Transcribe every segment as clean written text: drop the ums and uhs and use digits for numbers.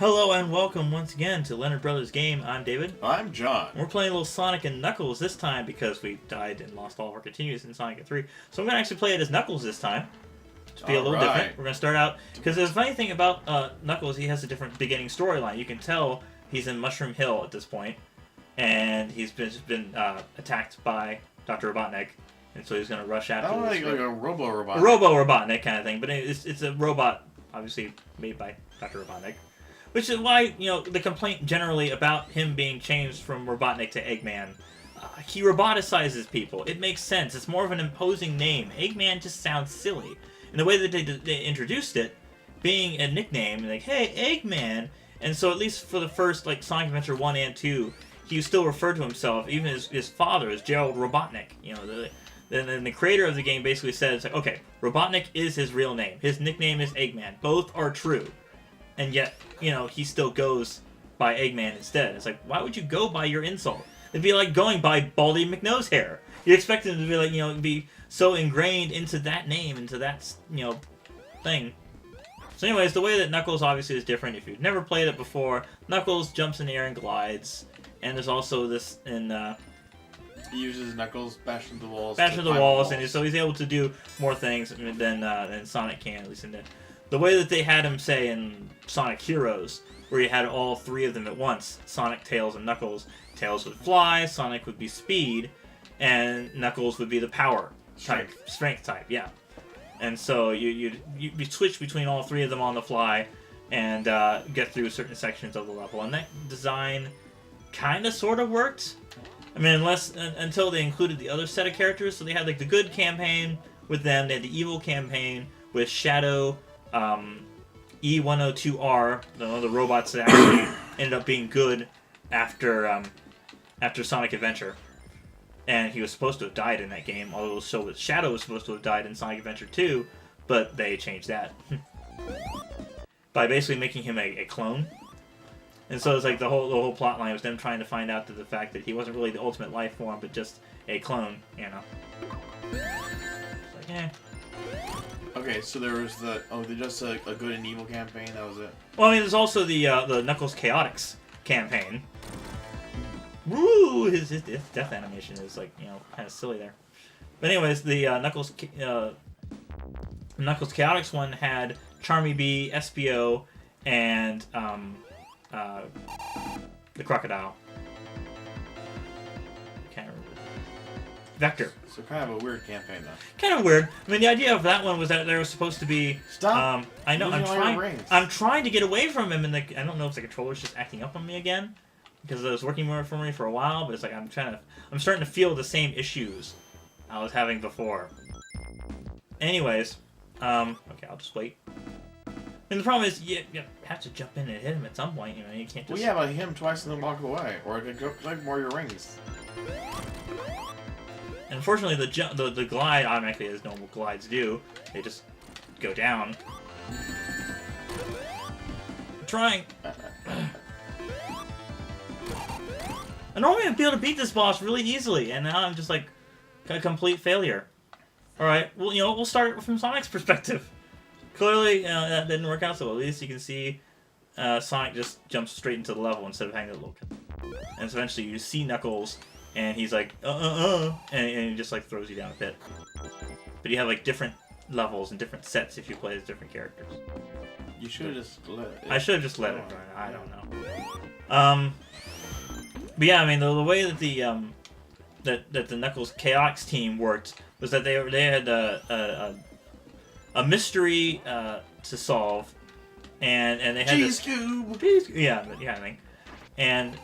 Hello and welcome once again to Leonard Brothers Game. I'm David. I'm John. We're playing a little Sonic and Knuckles this time because we died and lost all of our continues in Sonic 3. So I'm going to actually play it as Knuckles this time. To be a little different. We're going to start out, because there's a funny thing about Knuckles, he has a different beginning storyline. You can tell he's in Mushroom Hill at this point, and he's been attacked by Dr. Robotnik, and so he's going to rush after like a Robo-Robotnik. A Robo-Robotnik kind of thing, but it's a robot, obviously, made by Dr. Robotnik. Which is why, the complaint generally about him being changed from Robotnik to Eggman. He roboticizes people. It makes sense. It's more of an imposing name. Eggman just sounds silly. And the way that they introduced it, being a nickname, like, hey, Eggman. And so at least for the first, Sonic Adventure 1 and 2, he still referred to himself, even his father, as Gerald Robotnik. Then the creator of the game basically said, okay, Robotnik is his real name. His nickname is Eggman. Both are true. And yet, he still goes by Eggman instead. It's like, why would you go by your insult? It'd be like going by Baldy McNose Hair. You expect him to be be so ingrained into that name, into that, thing. So anyways, the way that Knuckles obviously is different. If you've never played it before, Knuckles jumps in the air and glides. And there's also this in... he uses Knuckles, bash into the walls. Bash into the walls, and so he's able to do more things than Sonic can, at least in the way that they had him say in Sonic Heroes, where you had all three of them at once, Sonic, Tails, and Knuckles. Tails would fly, Sonic would be speed, and Knuckles would be the power type, strength type, yeah. And so you switch between all three of them on the fly and get through certain sections of the level. And that design kind of sort of worked. I mean, until they included the other set of characters. So they had the good campaign with them, they had the evil campaign with Shadow, E102R, the robots that actually ended up being good after Sonic Adventure. And he was supposed to have died in that game, although Shadow was supposed to have died in Sonic Adventure 2, but they changed that. By basically making him a clone. And so it's like the whole plot line was them trying to find out the fact that he wasn't really the ultimate life form, but just a clone, It's like, eh. Okay, so there was just a good and evil campaign, that was it? Well, I mean, there's also the Knuckles Chaotix campaign. Woo! His death animation is, kind of silly there. But anyways, the Knuckles Chaotix one had Charmy Bee, SPO, and the Crocodile. Can't remember. Vector. So kind of a weird campaign, though. Kind of weird. I mean, the idea of that one was that there was supposed to be... Stop! I know, I'm trying to get away from him, and I don't know if the controller's just acting up on me again, because it was working for me for a while, but it's like I'm starting to feel the same issues I was having before. Anyways, okay, I'll just wait. And the problem is, you have to jump in and hit him at some point, you can't just... Well, yeah, but hit him twice and then walk away, or it could go collect more of your rings. And unfortunately, the glide automatically, as normal glides do, they just go down. I'm trying. I normally would be able to beat this boss really easily, and now I'm just a complete failure. Alright, well, we'll start from Sonic's perspective. Clearly, that didn't work out so well. At least you can see Sonic just jumps straight into the level instead of hanging a little bit. And so eventually you see Knuckles, and he's like, and he just throws you down a pit. But you have different levels and different sets if you play as different characters. You should have just let it. I should have just let it run. I don't know. But yeah, I mean the way that the Knuckles Chaotix team worked was that they had a mystery to solve, and they had Cheese cube. Yeah, I think, and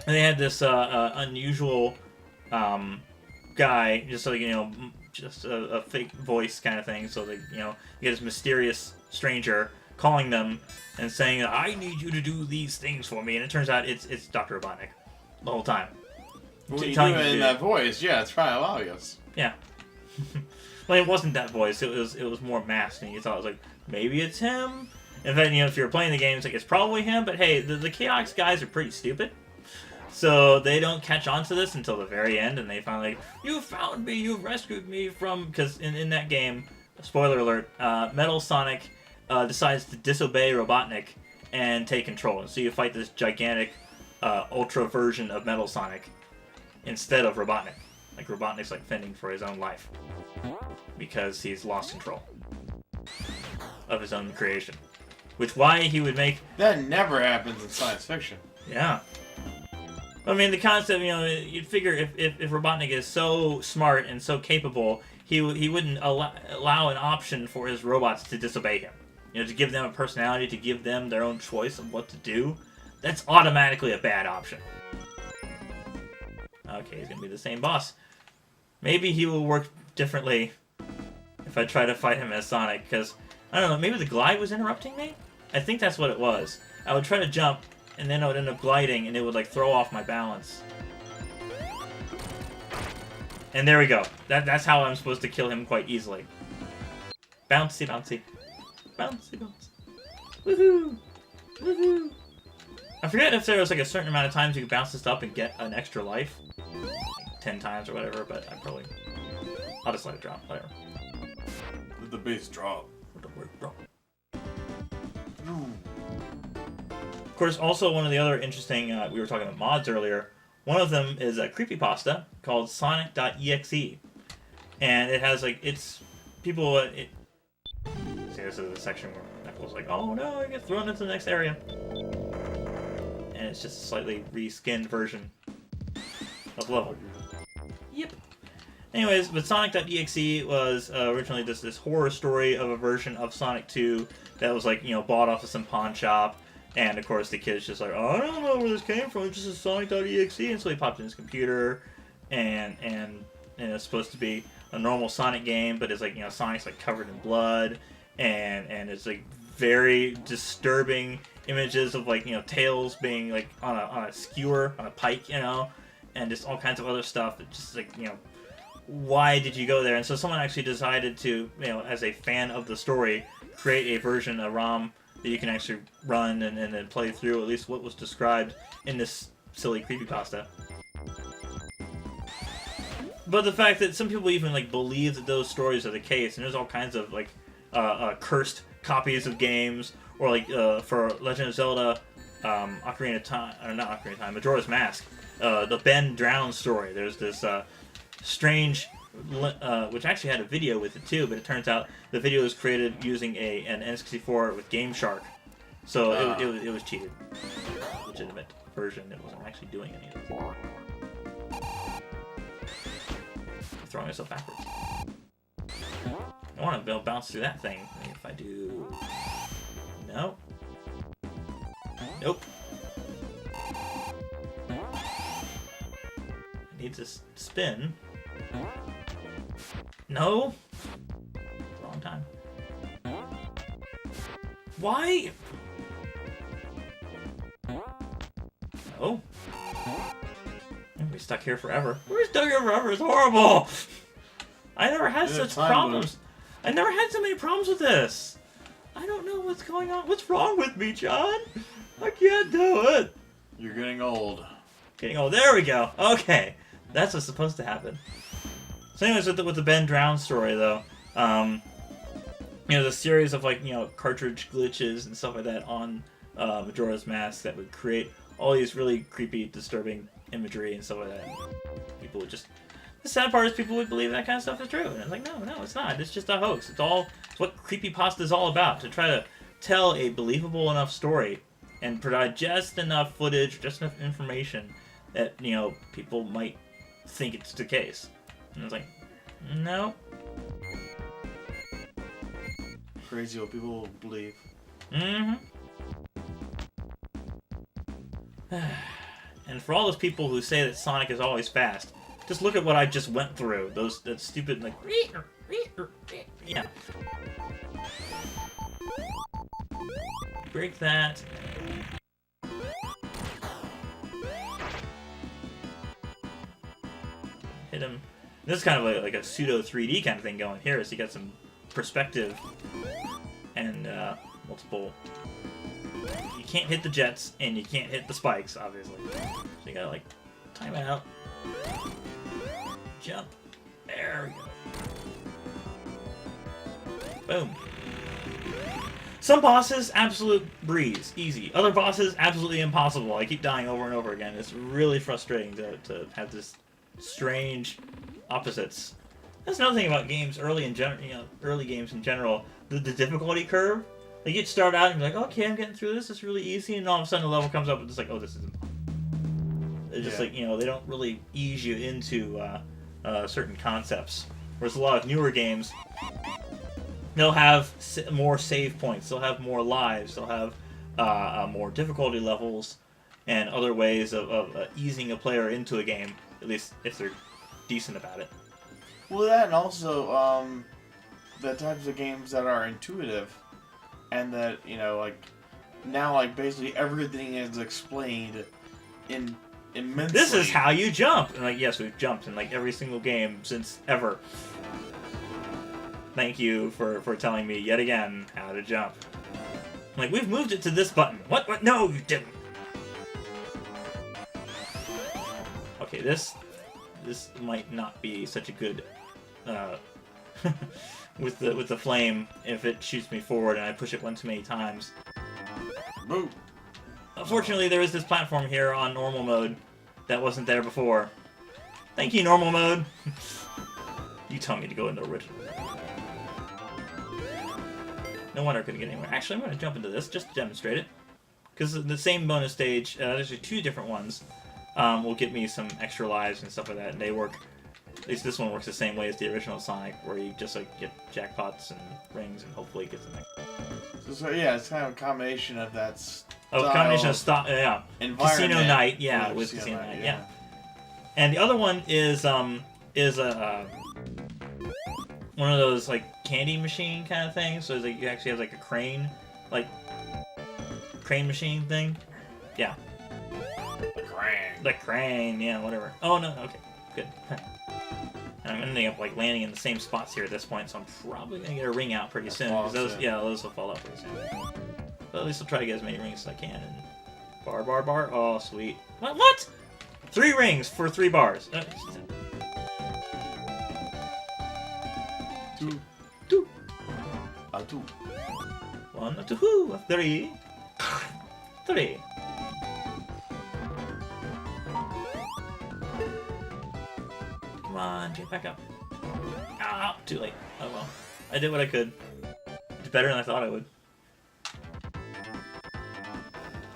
they had this unusual guy, just just a fake voice kind of thing. So you get this mysterious stranger calling them and saying, "I need you to do these things for me," and it turns out it's Dr. Robotnik the whole time. When you do it in that voice, yeah, it's probably obvious. Yeah. Well, it wasn't that voice. It was more masked, and you thought it was maybe it's him. And then if you're playing the game, it's probably him. But hey, the Chaotix guys are pretty stupid, so they don't catch on to this until the very end, and they finally, you found me, you rescued me from, because in that game, spoiler alert, Metal Sonic decides to disobey Robotnik and take control. And so you fight this gigantic ultra version of Metal Sonic instead of Robotnik. Like Robotnik's like fending for his own life because he's lost control of his own creation. Which why he would make... That never happens in science fiction. Yeah. I mean, the concept, you know, you'd figure if Robotnik is so smart and so capable, he wouldn't allow an option for his robots to disobey him. You know, to give them a personality, to give them their own choice of what to do. That's automatically a bad option. Okay, he's going to be the same boss. Maybe he will work differently if I try to fight him as Sonic, because, I don't know, maybe the glide was interrupting me? I think that's what it was. I would try to jump, and then I would end up gliding, and it would, like, throw off my balance. And there we go. That's how I'm supposed to kill him quite easily. Bouncy, bouncy. Bouncy, bouncy. Woohoo! Woohoo! I forget if there was, like, a certain amount of times you could bounce this up and get an extra life. Like 10 times or whatever, but I probably... I'll just let it drop, whatever. Let the bass drop. Let the bass drop. Of course, also one of the other interesting, we were talking about mods earlier, one of them is a creepypasta called Sonic.exe. And it has, like, it's... People... See, this is the section where Knuckles like, oh no, I get thrown into the next area. And it's just a slightly reskinned version of level. Yep. Anyways, but Sonic.exe was originally this horror story of a version of Sonic 2 that was, like, you know, bought off of some pawn shop. And, of course, the kid's just like, oh, I don't know where this came from, it's just a Sonic.exe. And so he popped in his computer, and it's supposed to be a normal Sonic game, but it's like, you know, Sonic's, like, covered in blood, and it's, like, very disturbing images of, like, you know, Tails being, like, on a skewer, on a pike, you know, and just all kinds of other stuff. It's just, like, you know, why did you go there? And so someone actually decided to, you know, as a fan of the story, create a version, a ROM, that you can actually run and then play through at least what was described in this silly creepypasta. But the fact that some people even, like, believe that those stories are the case, and there's all kinds of, like, cursed copies of games, or, like, for Legend of Zelda, Ocarina of Time, or not Ocarina of Time, Majora's Mask, the Ben Drowned story. There's this strange... which actually had a video with it too, but it turns out the video was created using an N64 with Game Shark, so it was cheated. Legitimate version. It wasn't actually doing anything. I'm throwing myself backwards. I want to be able to bounce through that thing. If I do, no, nope. I need to spin. No! Wrong time. Why? No. We're stuck here forever. We're stuck here forever. It's horrible! I never had such problems. I never had so many problems with this. I don't know what's going on. What's wrong with me, John? I can't do it. You're getting old. Getting old. There we go. Okay. That's what's supposed to happen. So anyways, with the Ben Drowned story, though, you know, the series of, like, you know, cartridge glitches and stuff like that on Majora's Mask that would create all these really creepy, disturbing imagery and stuff like that. People would just... The sad part is people would believe that kind of stuff is true. And it's like, no, it's not. It's just a hoax. It's what creepypasta is all about, to try to tell a believable enough story and provide just enough footage, just enough information that, you know, people might think it's the case. And it's like, no. Crazy what people believe. Mm-hmm. And for all those people who say that Sonic is always fast, just look at what I just went through. That stupid, like, yeah. Break that. Hit him. This is kind of like a pseudo 3D kind of thing going here, so you got some perspective and multiple. You can't hit the jets and you can't hit the spikes, obviously. So you gotta, like, time it out. Jump. There we go. Boom. Some bosses, absolute breeze, easy. Other bosses, absolutely impossible. I keep dying over and over again. It's really frustrating to have this strange opposites. That's another thing about games early in early games in general. The difficulty curve. Like you'd start out and be like, okay, I'm getting through this. It's really easy, and all of a sudden the level comes up and it's like, oh, this is impossible. It's just like they don't really ease you into certain concepts. Whereas a lot of newer games, they'll have more save points. They'll have more lives. They'll have more difficulty levels and other ways of easing a player into a game. At least if they're decent about it. Well, that and also the types of games that are intuitive, and that like now basically everything is explained in immensely. This is how you jump. And yes, we've jumped in every single game since ever. Thank you for telling me yet again how to jump. We've moved it to this button. What? No, you didn't. Okay, this might not be such a good with the flame if it shoots me forward and I push it one too many times. Boo. Unfortunately, there is this platform here on normal mode that wasn't there before. Thank you, normal mode. You tell me to go into original. No wonder I couldn't get anywhere. Actually, I'm going to jump into this just to demonstrate it. Because the same bonus stage, there's two different ones, will get me some extra lives and stuff like that. And they work, at least this one works the same way as the original Sonic, where you just get jackpots and rings and hopefully get some extra. So yeah, it's kind of a combination of that combination of Casino Night, with Casino Night, yeah. And the other one is one of those candy machine kind of things. So you actually have a crane, crane machine thing. Yeah. The crane, yeah, whatever. Oh no, okay, good. And I'm ending up landing in the same spots here at this point, so I'm probably gonna get a ring out pretty soon. Because those will fall out pretty soon. But at least I'll try to get as many rings as I can. And bar. Oh, sweet. What? 3 rings for 3 bars. 2. 2. 2. 1, 2, 3. 3. Come on, get back up. Ah, too late. Oh well. I did what I could. It's better than I thought I would.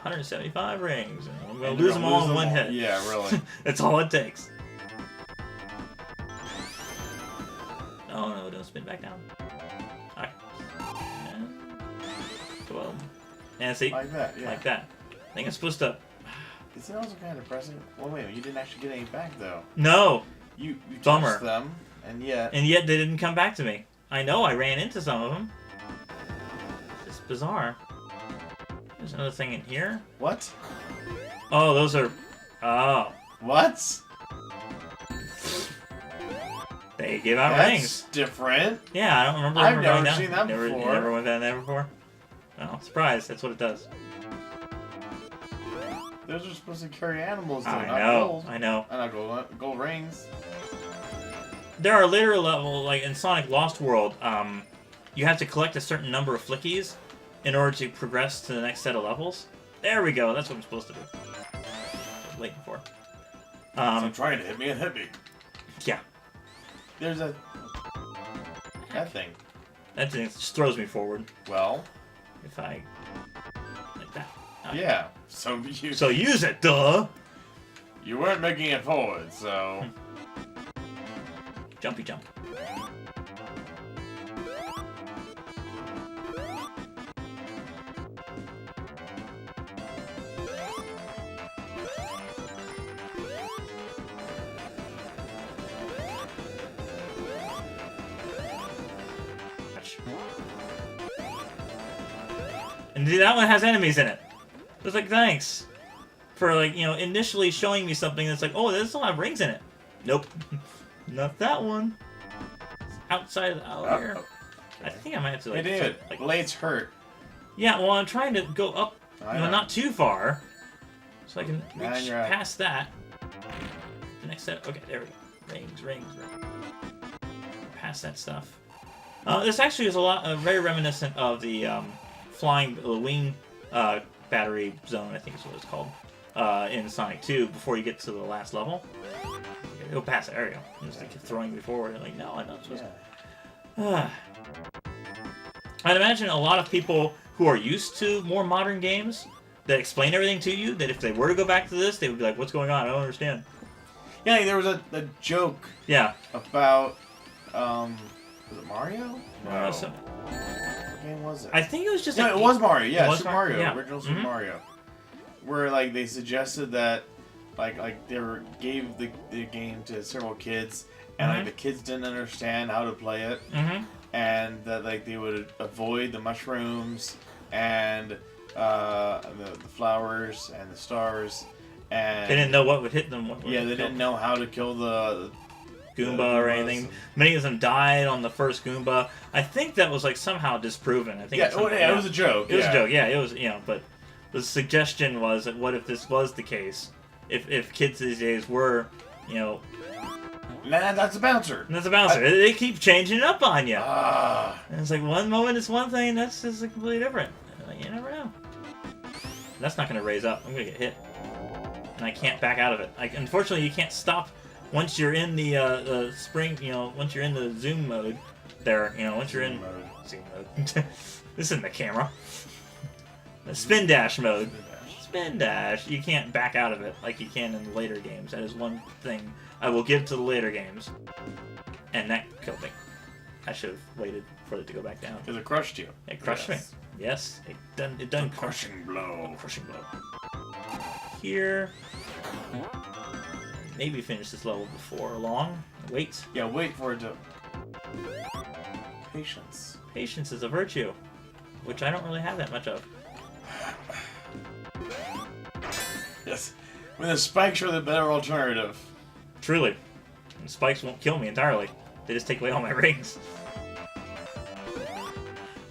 175 rings. And I'm going to lose them all in one hit. Yeah, really. That's all it takes. Oh no, don't spin back down. Alright. 12. And see? Like that, yeah. Like that. I think I'm supposed to... Is it also kind of depressing? Well, wait, you didn't actually get any back, though. No! You Bummer. touched them, and yet they didn't come back to me. I know, I ran into some of them. It's bizarre. There's another thing in here. What? Oh, those are... Oh. What? They give out That's rings. Different. Yeah, I don't remember I've ever never going down. seen that before. You never went down there before? Well, surprise, that's what it does. Those are supposed to carry animals, though, I not know, gold. I know. And not gold rings. There are later levels, in Sonic Lost World, you have to collect a certain number of flickies in order to progress to the next set of levels. There we go, that's what I'm supposed to do. I was waiting for. I'm trying to hit me and hit me. Yeah. There's that thing. That thing just throws me forward. Well. If I... like that. Okay. Yeah. So use it, duh! You weren't making it forward, so... Jumpy jump. And that one has enemies in it. It's thanks for initially showing me something that's oh, this will have rings in it. Nope. Not that one. It's outside out here. Okay. I think I might have to Blades hurt. Yeah, well I'm trying to go up not too far. So I can reach past that. The next set. Okay, there we go. Rings. Past that stuff. This actually is very reminiscent of the flying the wing battery zone, I think is what it's called, in Sonic 2 before you get to the last level. You go past the area. Just like throwing me forward. And like, no, I'm not supposed to. I'd imagine a lot of people who are used to more modern games that explain everything to you, that if they were to go back to this, they would be like, what's going on? I don't understand. Yeah, there was a joke. Yeah. About, was it Mario? No. So, what game was it? I think it was just... No, it was Mario. Yeah, was Super Mario. Yeah. Original Super Mario. Where, like, they suggested that, like they gave the game to several kids, and, like, the kids didn't understand how to play it. And that, like, they would avoid the mushrooms and the flowers and the stars. And they didn't know what would hit them. They didn't know how to kill the Goomba or anything. Many of them died on the first Goomba. I think that was like somehow disproven. I think. It was a joke. It was a joke. Yeah, it was. But the suggestion was that what if this was the case? If kids these days were, Nah, that's a bouncer. That's a bouncer. They keep changing it up on you. And it's like one moment it's one thing, that's just completely different. You never know. That's not going to raise up. I'm going to get hit. And I can't back out of it. Unfortunately, you can't stop once you're in the spring, once you're in the zoom mode there, once you're in zoom mode. This isn't the camera. The spin dash mode. Spin dash. You can't back out of it like you can in the later games. That is one thing I will give to the later games. And that killed me. I should have waited for it to go back down. Because it crushed you. It crushed me. Yes, it done crushing blow. Crushing blow. Here. Maybe finish this level before long. Wait. Yeah, wait for it to... Patience. Patience is a virtue, which I don't really have that much of. Yes. When the spikes are the better alternative. Truly. And spikes won't kill me entirely. They just take away all my rings.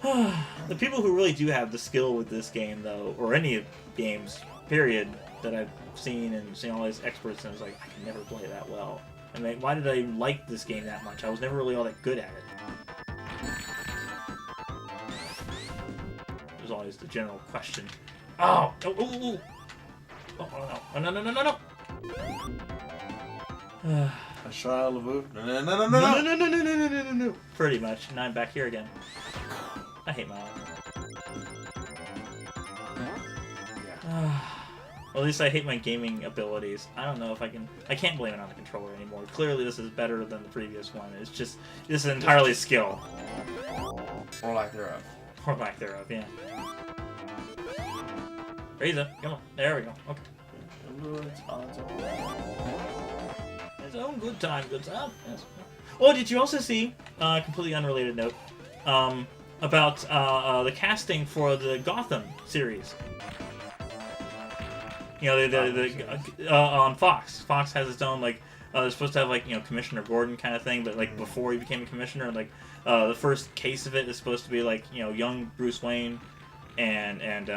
The people who really do have the skill with this game, though, or any games, period, that I've seen and seen all these experts, and it's like, I can never play it that well. I mean, why did I like this game that much? I was never really all that good at it. There's always the general question. Oh! Oh, no. A Shia LaBeouf? No. Pretty much. Now I'm back here again. I hate my life. Well, at least I hate my gaming abilities. I don't know if I can... I can't blame it on the controller anymore. Clearly this is better than the previous one. It's just... This is entirely skill. Or lack thereof. Or lack thereof, yeah. Raise up. Come on. There we go. Okay. It's own good time. Yes. Oh, did you also see, completely unrelated note, about the casting for the Gotham series? On Fox. Fox has its own, like, they're supposed to have, like, Commissioner Gordon kind of thing, but, like, before he became a commissioner, like, the first case of it is supposed to be, like, young Bruce Wayne and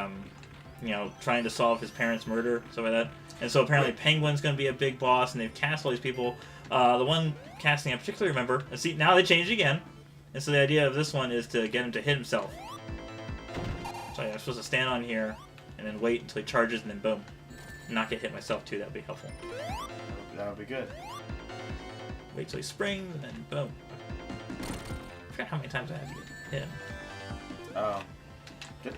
trying to solve his parents' murder, stuff like that. And so apparently Penguin's going to be a big boss, and they've cast all these people. The one casting I particularly remember, and see, now they changed again, and so the idea of this one is to get him to hit himself. So yeah, I'm supposed to stand on here, and then wait until he charges, and then boom. Not get hit myself too, that would be helpful. That would be good. Wait till he springs, and then boom. I forgot how many times I had to get hit him. Good.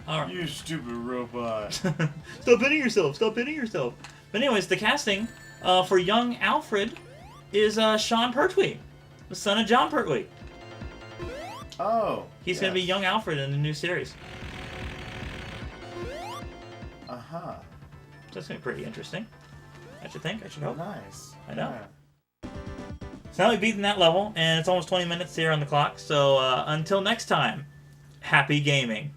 Alright. You stupid robot. Stop hitting yourself! Stop hitting yourself! But anyways, the casting for young Alfred is Sean Pertwee, the son of John Pertwee. Oh. He's going to be young Alfred in the new series. Uh-huh. So that's going to be pretty interesting. I should think. I should hope. Nice. I know. Yeah. So now we've beaten that level, and it's almost 20 minutes here on the clock. So until next time, happy gaming.